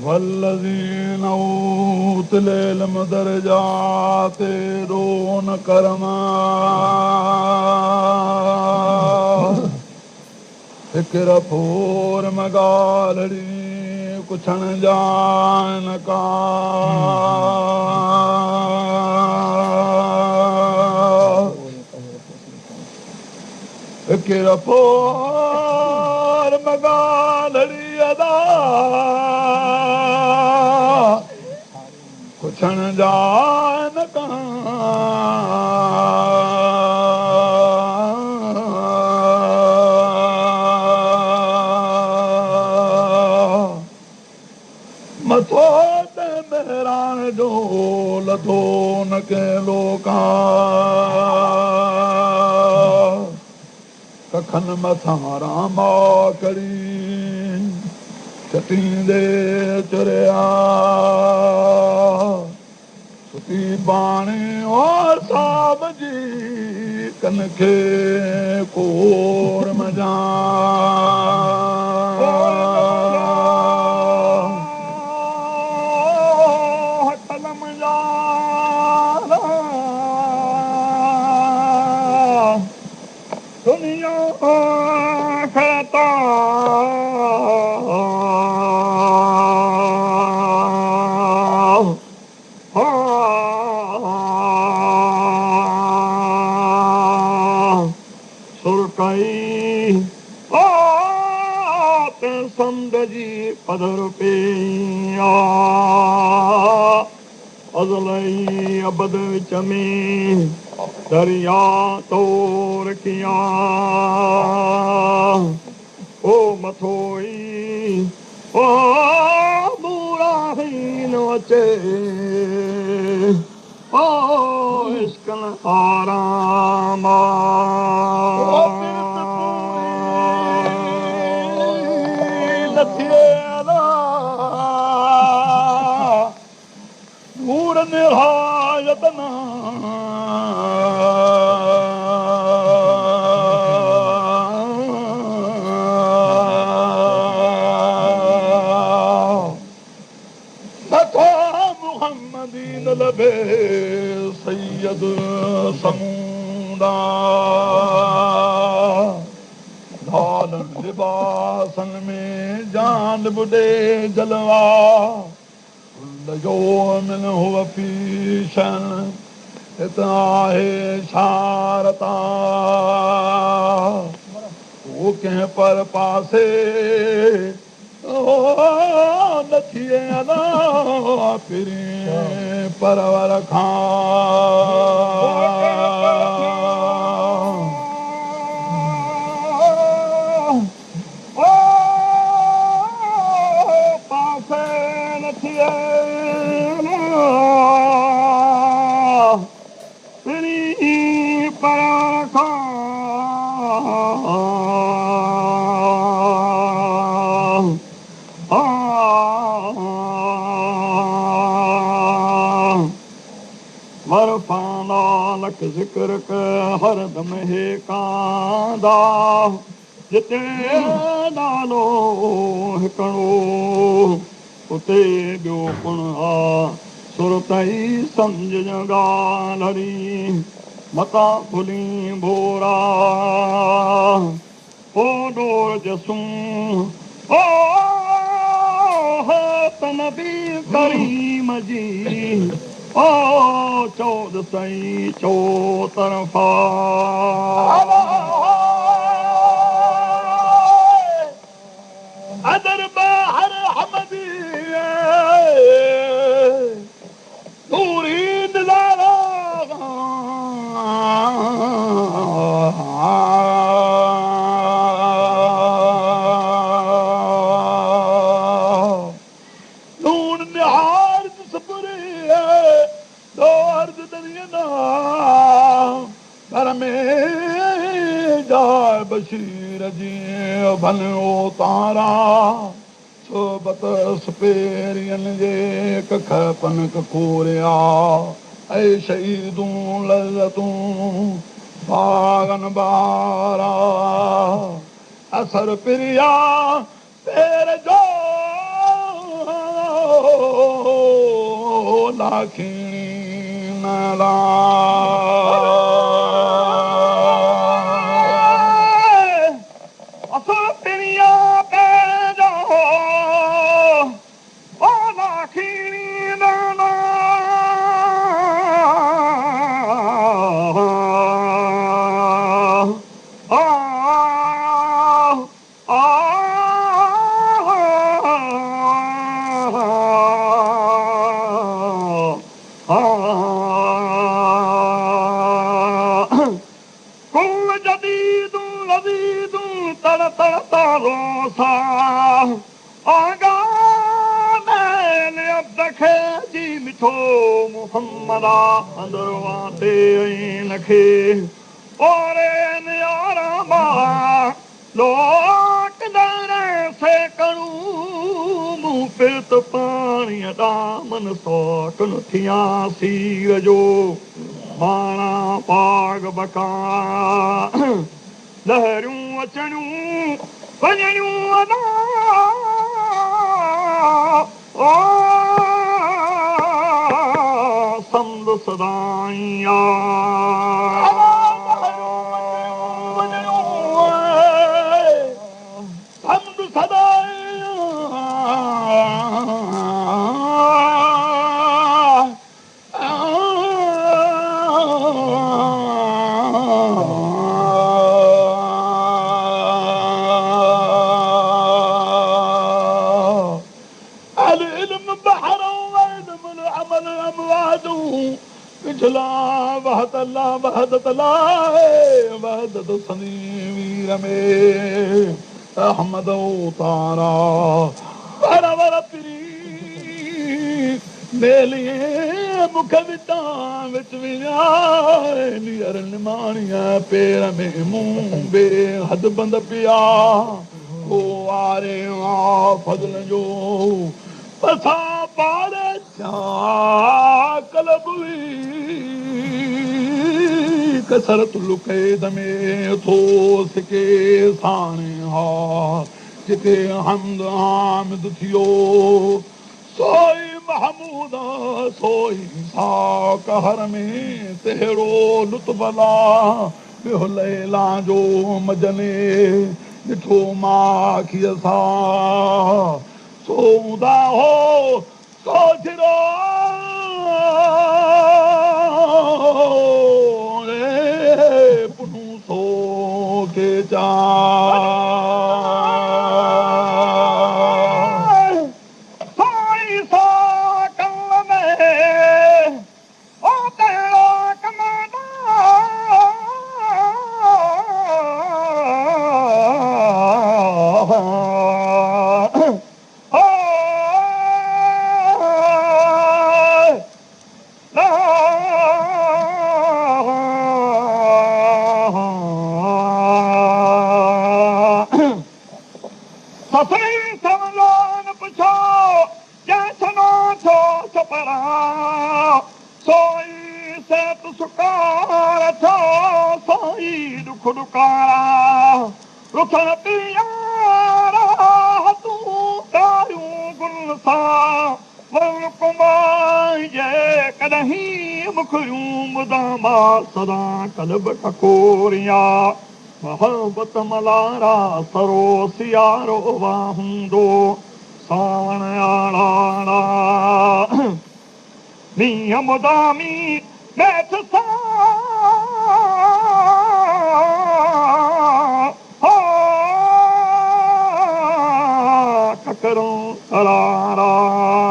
वल्लज़ीन ऊतुल इल्म दरजाते रोन करमा फिक्र फोर मगालड़ी कुछण जान का फिक्र फोर मगालड़ी अदा कुछण जान का मथो ते मेहरान जो लथो न के लोका कखन मथां रामा करी चटींदे चुरिया सुती बाणी और साब जी कनखे कोर मजा दुनिया करता सुरकई संद जी पदर पे अज़लई अबद विच में दरिया तोर किया ओ मथोई ओ बुरा ही न अचे ओ इश्कन आराम नूर निहायत ना मुहम्मदीन लबे सैयद समूदा धालन लिबासन में जान बुडे जलवा जो मिन हुआ पीशन इतना है शारता वो कह पर पासे नथिए अदा फिरे परवर पासे नथिए फिरी परवर मरफाना लख जिक्र के हर दम है कांदा जिते नालो हिकड़ो उते ॿियो पुण आ सुरतई सम्झ ॻाल्हि हरी मता खुली भोरा ओ डोर जसूं ओ नबी करीम जी ओ चौद सई चो तरफा अदर बाहर हमदी नूरी दिलारा नून निहार सपुरी दो अर्ज दरियना घर में जाए बशीर जी भलो तारा सोबत सपेरियन जे कख पनक कोरिया ऐ शहीदूं लज़तूं बागन बारा असर पिरिया तेरे जो लाखीणी नाला असुर पिणिया पैजो ओ लाखीणी नाला मिठो मुहम्मदा अंदरवाते नखे ओरे यारा बा लोक दरे से करूं मुंह पे तो पानी दामन सोकन थिया सीर जो माना पाग बका लहरूं अचणूं वञणूं अदा ओ समझ सदाइया समझ सदाइया वहदत सनी वीर में अहमद उतारा वर पिरी मेलिए मुख विटा विच वियार निमाणिया पेर में मुंह बे हद बंद पिया ओ आरे आ फजल जो पसा पारे कलब कसरत लुकैद में थो सिके साणे हा जिते हमद आमद थियो सोई महमूद सोई सा कहर में तेरो लुत्फला ॿियो लैला जो मजने ॾिठो माखीअ सां सोदा हो सोचरो पुनू सो के चा सोई सा कल में ओ तेरो कमाना सदा कलब टकोरिया मोहब्बत मलारा सरो सियारो वाहूंदो सावण आड़ा मींहं मुदामी बैठ सा ककरों करारा